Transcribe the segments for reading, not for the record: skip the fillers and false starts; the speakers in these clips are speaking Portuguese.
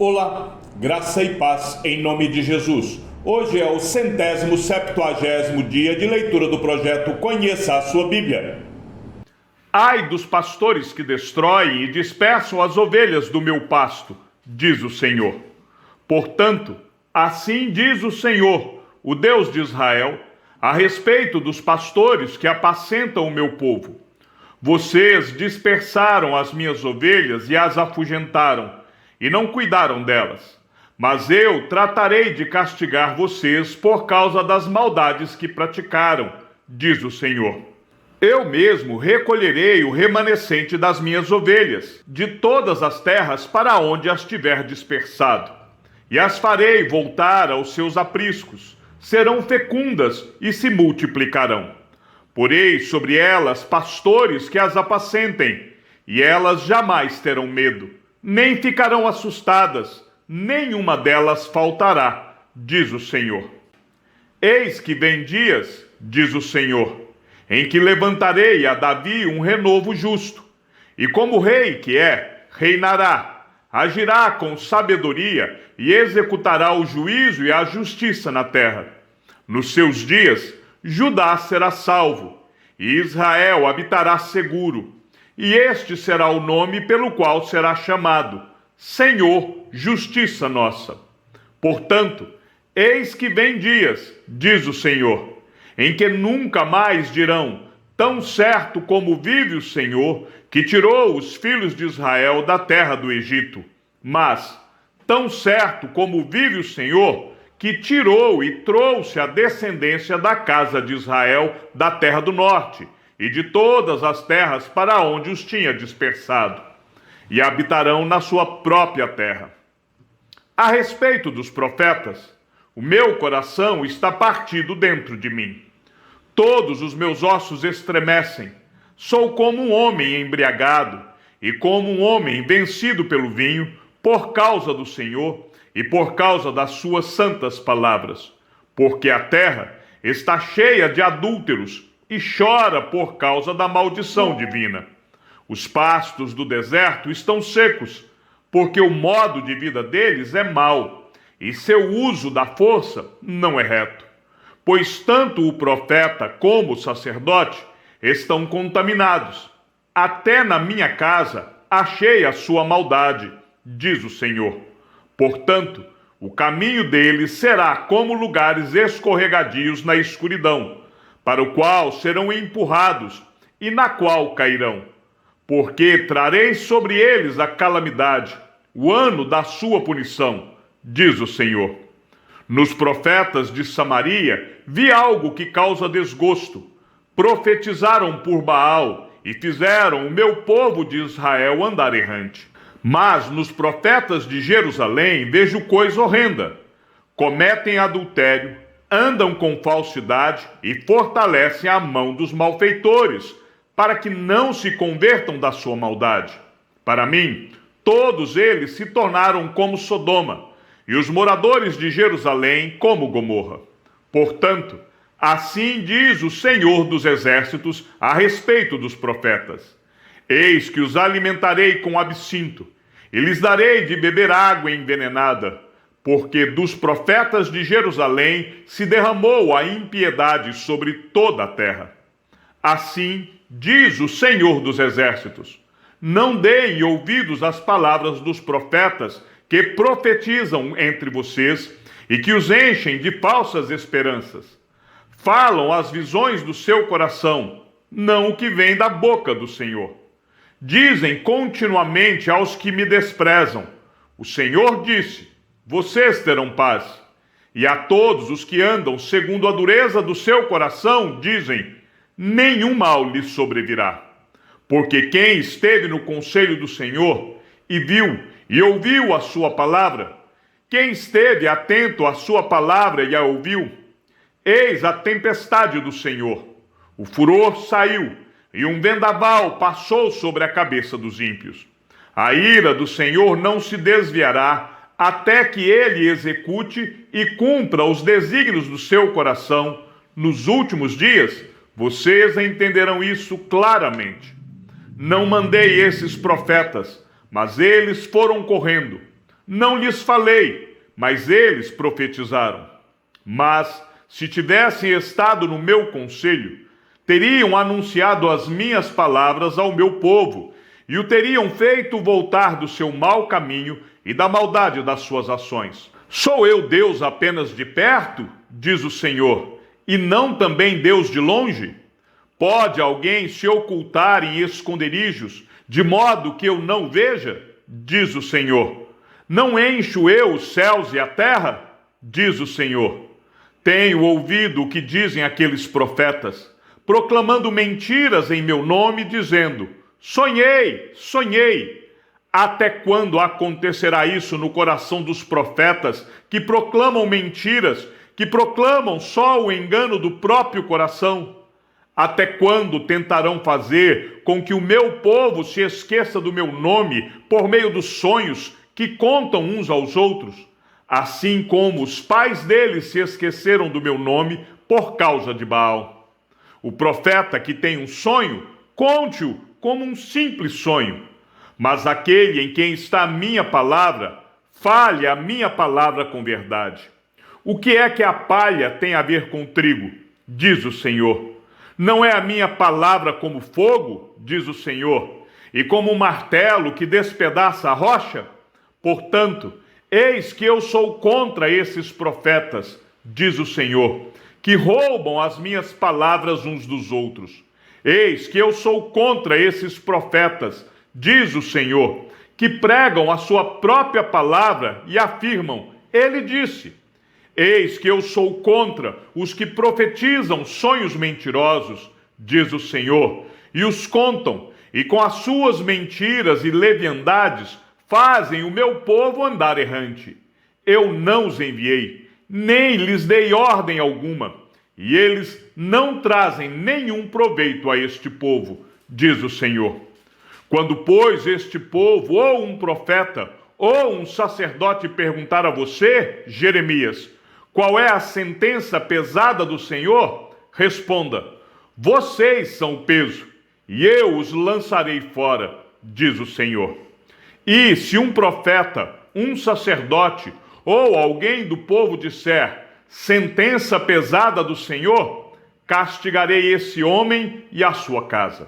Olá, graça e paz em nome de Jesus. Hoje é o 170º dia de leitura do projeto Conheça a Sua Bíblia. Ai dos pastores que destroem e dispersam as ovelhas do meu pasto, diz o Senhor. Portanto, assim diz o Senhor, o Deus de Israel, a respeito dos pastores que apacentam o meu povo. Vocês dispersaram as minhas ovelhas e as afugentaram, e não cuidaram delas. Mas eu tratarei de castigar vocês por causa das maldades que praticaram, diz o Senhor. Eu mesmo recolherei o remanescente das minhas ovelhas, de todas as terras para onde as tiver dispersado, e as farei voltar aos seus apriscos, serão fecundas e se multiplicarão. Porei sobre elas pastores que as apacentem, e elas jamais terão medo, nem ficarão assustadas, nenhuma delas faltará, diz o Senhor. Eis que vem dias, diz o Senhor, em que levantarei a Davi um renovo justo, e como rei que é, reinará, agirá com sabedoria e executará o juízo e a justiça na terra. Nos seus dias, Judá será salvo, e Israel habitará seguro, e este será o nome pelo qual será chamado: Senhor, justiça nossa. Portanto, eis que vem dias, diz o Senhor, em que nunca mais dirão: tão certo como vive o Senhor, que tirou os filhos de Israel da terra do Egito, mas, tão certo como vive o Senhor, que tirou e trouxe a descendência da casa de Israel da terra do norte, e de todas as terras para onde os tinha dispersado, e habitarão na sua própria terra. A respeito dos profetas, o meu coração está partido dentro de mim. Todos os meus ossos estremecem. Sou como um homem embriagado, e como um homem vencido pelo vinho, por causa do Senhor e por causa das suas santas palavras. Porque a terra está cheia de adúlteros, e chora por causa da maldição divina. Os pastos do deserto estão secos, porque o modo de vida deles é mau, e seu uso da força não é reto. Pois tanto o profeta como o sacerdote estão contaminados. Até na minha casa achei a sua maldade, diz o Senhor. Portanto, o caminho deles será como lugares escorregadios na escuridão, para o qual serão empurrados e na qual cairão. Porque trarei sobre eles a calamidade, o ano da sua punição, diz o Senhor. Nos profetas de Samaria vi algo que causa desgosto. Profetizaram por Baal e fizeram o meu povo de Israel andar errante. Mas nos profetas de Jerusalém vejo coisa horrenda. Cometem adultério, andam com falsidade e fortalecem a mão dos malfeitores, para que não se convertam da sua maldade. Para mim, todos eles se tornaram como Sodoma, e os moradores de Jerusalém como Gomorra. Portanto, assim diz o Senhor dos Exércitos a respeito dos profetas: eis que os alimentarei com absinto, e lhes darei de beber água envenenada, porque dos profetas de Jerusalém se derramou a impiedade sobre toda a terra. Assim diz o Senhor dos Exércitos: não deem ouvidos às palavras dos profetas que profetizam entre vocês e que os enchem de falsas esperanças. Falam as visões do seu coração, não o que vem da boca do Senhor. Dizem continuamente aos que me desprezam: o Senhor disse, vocês terão paz. E a todos os que andam segundo a dureza do seu coração, dizem: nenhum mal lhes sobrevirá. Porque quem esteve no conselho do Senhor e viu e ouviu a sua palavra, quem esteve atento à sua palavra e a ouviu, eis a tempestade do Senhor. O furor saiu e um vendaval passou sobre a cabeça dos ímpios. A ira do Senhor não se desviará, até que ele execute e cumpra os desígnios do seu coração. Nos últimos dias, vocês entenderão isso claramente. Não mandei esses profetas, mas eles foram correndo. não lhes falei, mas eles profetizaram. Mas, se tivessem estado no meu conselho, teriam anunciado as minhas palavras ao meu povo, e o teriam feito voltar do seu mau caminho e da maldade das suas ações. Sou eu Deus apenas de perto, diz o Senhor, e não também Deus de longe? Pode alguém se ocultar em esconderijos, de modo que eu não veja? Diz o Senhor. Não encho eu os céus e a terra? Diz o Senhor. Tenho ouvido o que dizem aqueles profetas, proclamando mentiras em meu nome, dizendo: sonhei, sonhei. Até quando acontecerá isso no coração dos profetas que proclamam mentiras, que proclamam só o engano do próprio coração? Até quando tentarão fazer com que o meu povo se esqueça do meu nome por meio dos sonhos que contam uns aos outros? Assim como os pais deles se esqueceram do meu nome por causa de Baal. O profeta que tem um sonho, conte-o como um simples sonho. Mas aquele em quem está a minha palavra, fale a minha palavra com verdade. O que é que a palha tem a ver com o trigo? Diz o Senhor. Não é a minha palavra como fogo? Diz o Senhor. E como um martelo que despedaça a rocha? Portanto, eis que eu sou contra esses profetas, diz o Senhor, que roubam as minhas palavras uns dos outros. Eis que eu sou contra esses profetas, diz o Senhor, que pregam a sua própria palavra e afirmam: ele disse. Eis que eu sou contra os que profetizam sonhos mentirosos, diz o Senhor, e os contam, e com as suas mentiras e leviandades fazem o meu povo andar errante. Eu não os enviei, nem lhes dei ordem alguma, e eles não trazem nenhum proveito a este povo, diz o Senhor. Quando, pois, este povo, ou um profeta, ou um sacerdote perguntar a você, Jeremias, qual é a sentença pesada do Senhor? Responda: vocês são o peso, e eu os lançarei fora, diz o Senhor. E se um profeta, um sacerdote, ou alguém do povo disser: sentença pesada do Senhor, castigarei esse homem e a sua casa.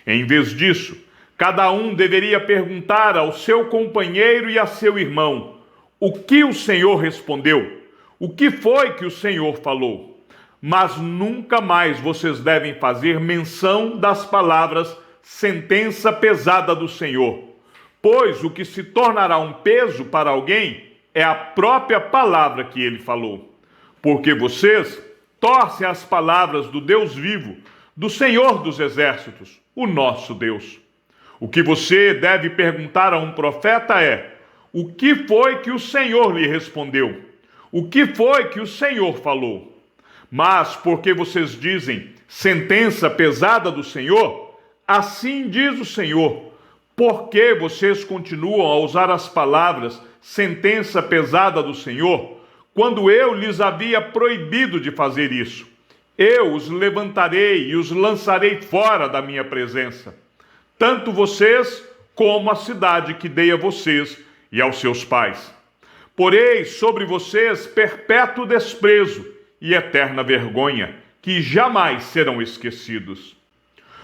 Em vez disso, cada um deveria perguntar ao seu companheiro e a seu irmão: o que o Senhor respondeu? O que foi que o Senhor falou? Mas nunca mais vocês devem fazer menção das palavras sentença pesada do Senhor, pois o que se tornará um peso para alguém é a própria palavra que ele falou. Porque vocês torcem as palavras do Deus vivo, do Senhor dos exércitos, o nosso Deus. O que você deve perguntar a um profeta é: o que foi que o Senhor lhe respondeu? O que foi que o Senhor falou? Mas porque vocês dizem sentença pesada do Senhor, assim diz o Senhor, por que vocês continuam a usar as palavras sentença pesada do Senhor, quando eu lhes havia proibido de fazer isso? Eu os levantarei e os lançarei fora da minha presença, tanto vocês como a cidade que dei a vocês e aos seus pais. Porei sobre vocês perpétuo desprezo e eterna vergonha, que jamais serão esquecidos.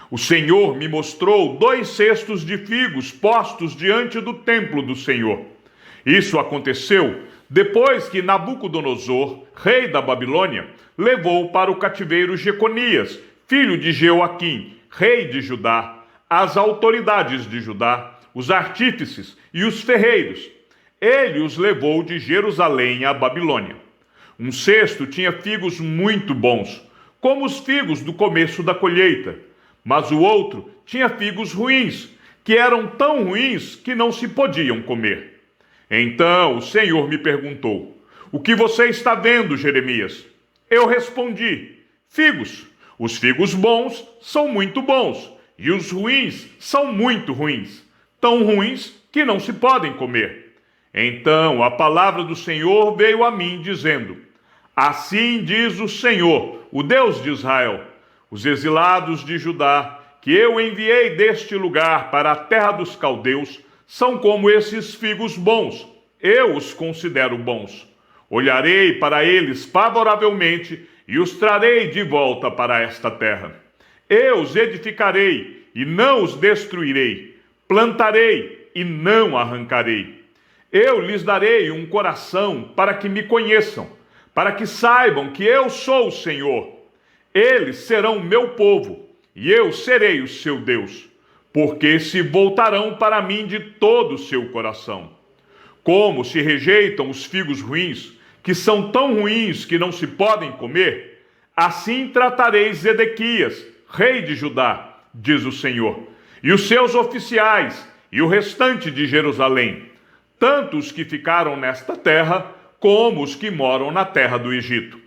O Senhor me mostrou 2 cestos de figos postos diante do templo do Senhor. Isso aconteceu depois que Nabucodonosor, rei da Babilônia, levou para o cativeiro Jeconias, filho de Jeoaquim, rei de Judá, as autoridades de Judá, os artífices e os ferreiros. Ele os levou de Jerusalém à Babilônia. Um cesto tinha figos muito bons, como os figos do começo da colheita, mas o outro tinha figos ruins, que eram tão ruins que não se podiam comer. Então o Senhor me perguntou: o que você está vendo, Jeremias? Eu respondi: figos. Os figos bons são muito bons, e os ruins são muito ruins, tão ruins que não se podem comer. Então a palavra do Senhor veio a mim, dizendo: assim diz o Senhor, o Deus de Israel: os exilados de Judá, que eu enviei deste lugar para a terra dos caldeus, são como esses figos bons, eu os considero bons. Olharei para eles favoravelmente e os trarei de volta para esta terra. Eu os edificarei e não os destruirei, plantarei e não arrancarei. Eu lhes darei um coração para que me conheçam, para que saibam que eu sou o Senhor. Eles serão meu povo e eu serei o seu Deus, porque se voltarão para mim de todo o seu coração. Como se rejeitam os figos ruins, que são tão ruins que não se podem comer, assim tratarei Zedequias, rei de Judá, diz o Senhor, e os seus oficiais, e o restante de Jerusalém, tanto os que ficaram nesta terra, como os que moram na terra do Egito.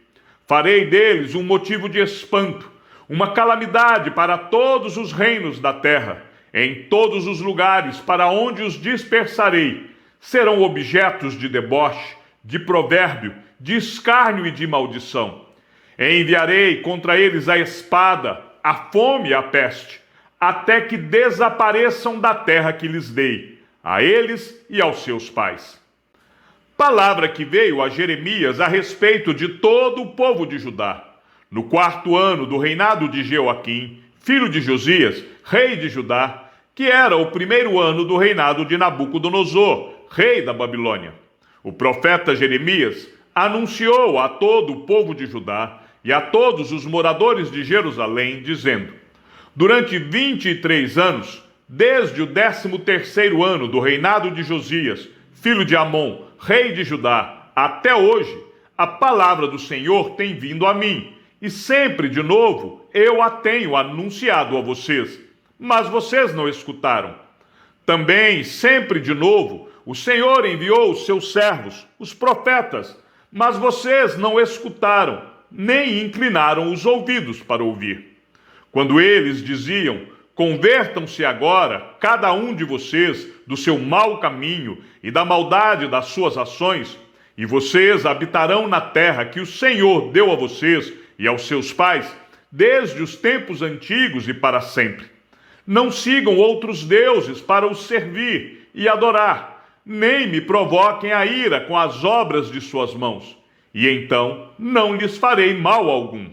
Farei deles um motivo de espanto, uma calamidade para todos os reinos da terra, em todos os lugares para onde os dispersarei. Serão objetos de deboche, de provérbio, de escárnio e de maldição. Enviarei contra eles a espada, a fome e a peste, até que desapareçam da terra que lhes dei, a eles e aos seus pais. Palavra que veio a Jeremias a respeito de todo o povo de Judá, no 4º ano do reinado de Jeoaquim, filho de Josias, rei de Judá, que era o 1º ano do reinado de Nabucodonosor, rei da Babilônia. O profeta Jeremias anunciou a todo o povo de Judá e a todos os moradores de Jerusalém, dizendo: durante 23 anos, desde o 13º ano do reinado de Josias, filho de Amon, rei de Judá, até hoje, a palavra do Senhor tem vindo a mim, e sempre de novo eu a tenho anunciado a vocês, mas vocês não escutaram. Também, sempre de novo, o Senhor enviou os seus servos, os profetas, mas vocês não escutaram, nem inclinaram os ouvidos para ouvir. Quando eles diziam: convertam-se agora, cada um de vocês, do seu mau caminho e da maldade das suas ações, e vocês habitarão na terra que o Senhor deu a vocês e aos seus pais, desde os tempos antigos e para sempre. Não sigam outros deuses para os servir e adorar, nem me provoquem a ira com as obras de suas mãos, e então não lhes farei mal algum.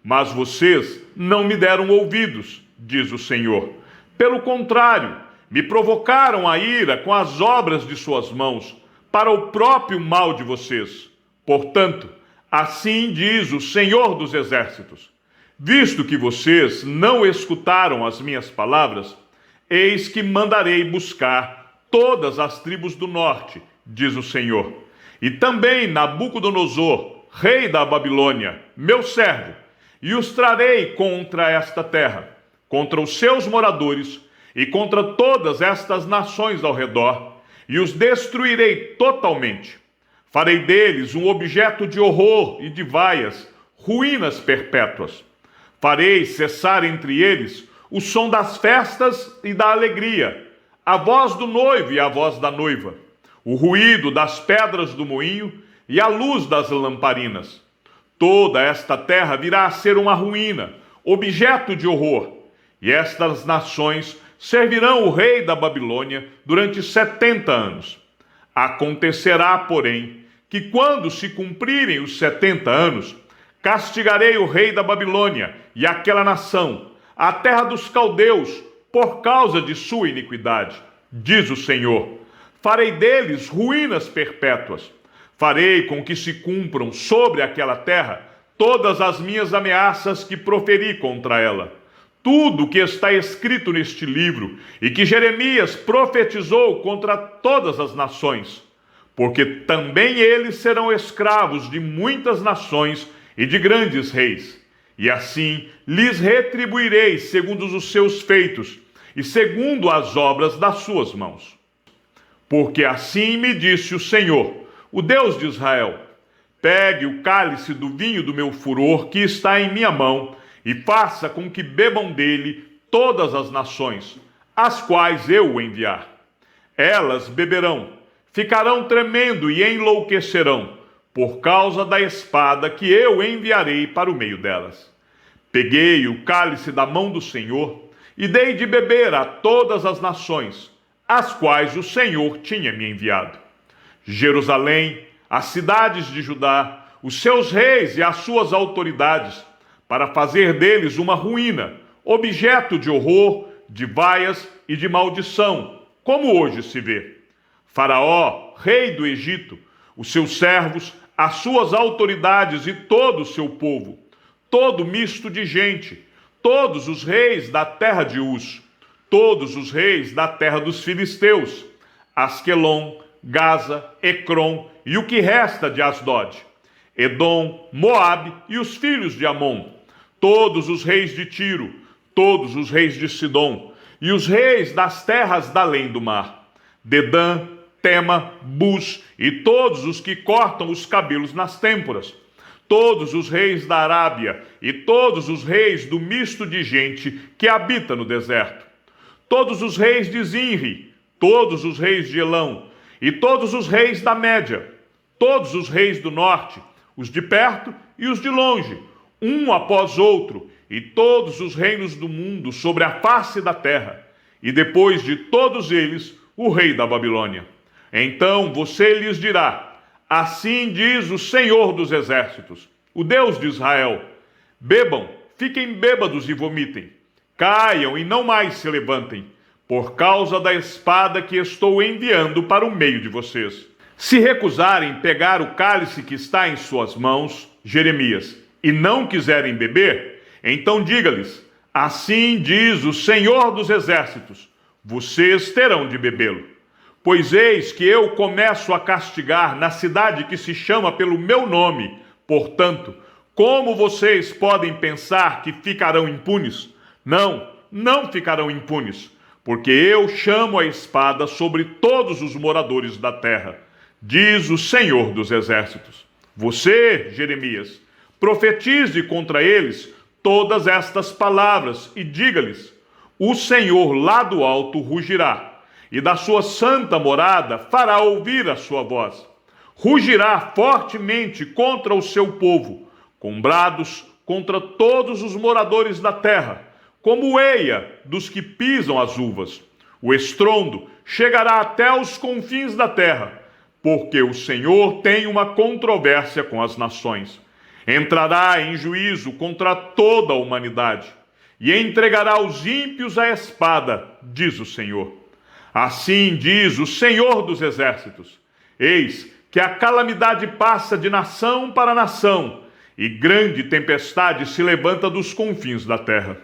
Mas vocês não me deram ouvidos, diz o Senhor. Pelo contrário, me provocaram a ira com as obras de suas mãos, para o próprio mal de vocês. Portanto, assim diz o Senhor dos Exércitos: visto que vocês não escutaram as minhas palavras, eis que mandarei buscar todas as tribos do norte, diz o Senhor, e também Nabucodonosor, rei da Babilônia, meu servo, e os trarei contra esta terra, contra os seus moradores e contra todas estas nações ao redor, e os destruirei totalmente. Farei deles um objeto de horror e de vaias, ruínas perpétuas. Farei cessar entre eles o som das festas e da alegria, a voz do noivo e a voz da noiva, o ruído das pedras do moinho e a luz das lamparinas. Toda esta terra virá a ser uma ruína, objeto de horror, e estas nações servirão o rei da Babilônia durante 70 anos. Acontecerá, porém, que quando se cumprirem os 70 anos, castigarei o rei da Babilônia e aquela nação, a terra dos caldeus, por causa de sua iniquidade, diz o Senhor. Farei deles ruínas perpétuas. Farei com que se cumpram sobre aquela terra todas as minhas ameaças que proferi contra ela. Tudo o que está escrito neste livro e que Jeremias profetizou contra todas as nações, porque também eles serão escravos de muitas nações e de grandes reis, e assim lhes retribuirei segundo os seus feitos e segundo as obras das suas mãos. Porque assim me disse o Senhor, o Deus de Israel: pegue o cálice do vinho do meu furor que está em minha mão e faça com que bebam dele todas as nações, as quais eu o enviar. Elas beberão, ficarão tremendo e enlouquecerão, por causa da espada que eu enviarei para o meio delas. Peguei o cálice da mão do Senhor e dei de beber a todas as nações, as quais o Senhor tinha me enviado. Jerusalém, as cidades de Judá, os seus reis e as suas autoridades, para fazer deles uma ruína, objeto de horror, de vaias e de maldição, como hoje se vê. Faraó, rei do Egito, os seus servos, as suas autoridades e todo o seu povo, todo misto de gente, todos os reis da terra de Uz, todos os reis da terra dos filisteus, Asquelon, Gaza, Ecrom e o que resta de Asdod, Edom, Moabe e os filhos de Amon, todos os reis de Tiro, todos os reis de Sidom e os reis das terras da além do mar, Dedã, Tema, Bus e todos os que cortam os cabelos nas têmporas, todos os reis da Arábia e todos os reis do misto de gente que habita no deserto, todos os reis de Zinri, todos os reis de Elão e todos os reis da Média, todos os reis do norte, os de perto e os de longe, um após outro, e todos os reinos do mundo sobre a face da terra, e depois de todos eles, o rei da Babilônia. Então você lhes dirá: assim diz o Senhor dos Exércitos, o Deus de Israel: bebam, fiquem bêbados e vomitem, caiam e não mais se levantem, por causa da espada que estou enviando para o meio de vocês. Se recusarem pegar o cálice que está em suas mãos, Jeremias, e não quiserem beber, então diga-lhes: assim diz o Senhor dos Exércitos, vocês terão de bebê-lo. Pois eis que eu começo a castigar na cidade que se chama pelo meu nome. Portanto, como vocês podem pensar que ficarão impunes? Não, não ficarão impunes, porque eu chamo a espada sobre todos os moradores da terra, diz o Senhor dos Exércitos. Você, Jeremias, profetize contra eles todas estas palavras e diga-lhes: o Senhor lá do alto rugirá, e da sua santa morada fará ouvir a sua voz. Rugirá fortemente contra o seu povo, com brados contra todos os moradores da terra, como eia dos que pisam as uvas. O estrondo chegará até os confins da terra, porque o Senhor tem uma controvérsia com as nações. Entrará em juízo contra toda a humanidade, e entregará os ímpios à espada, diz o Senhor. Assim diz o Senhor dos Exércitos: eis que a calamidade passa de nação para nação, e grande tempestade se levanta dos confins da terra.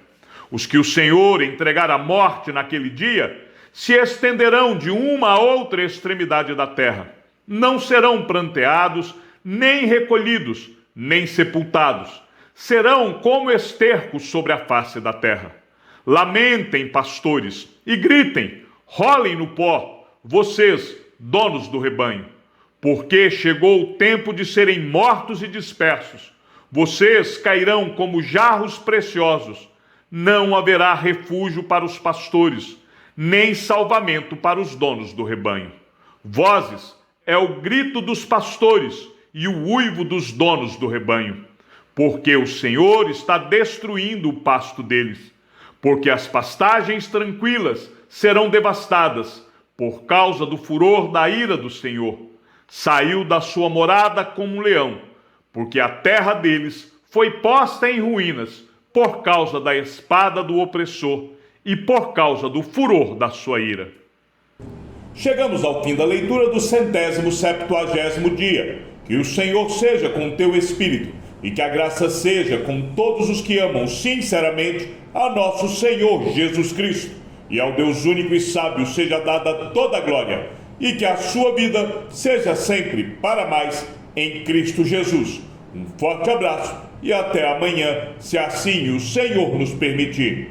Os que o Senhor entregar à morte naquele dia se estenderão de uma a outra extremidade da terra. Não serão pranteados, nem recolhidos, nem sepultados. Serão como estercos sobre a face da terra. Lamentem, pastores, e gritem, rolem no pó, vocês, donos do rebanho, porque chegou o tempo de serem mortos e dispersos. Vocês cairão como jarros preciosos. Não haverá refúgio para os pastores, nem salvamento para os donos do rebanho. Vozes é o grito dos pastores e o uivo dos donos do rebanho, porque o Senhor está destruindo o pasto deles, porque as pastagens tranquilas serão devastadas, por causa do furor da ira do Senhor. Saiu da sua morada como um leão, porque a terra deles foi posta em ruínas, por causa da espada do opressor e por causa do furor da sua ira. Chegamos ao fim da leitura do 170º dia. Que o Senhor seja com o teu espírito e que a graça seja com todos os que amam sinceramente a nosso Senhor Jesus Cristo. E ao Deus único e sábio seja dada toda a glória e que a sua vida seja sempre para mais em Cristo Jesus. Um forte abraço e até amanhã, se assim o Senhor nos permitir.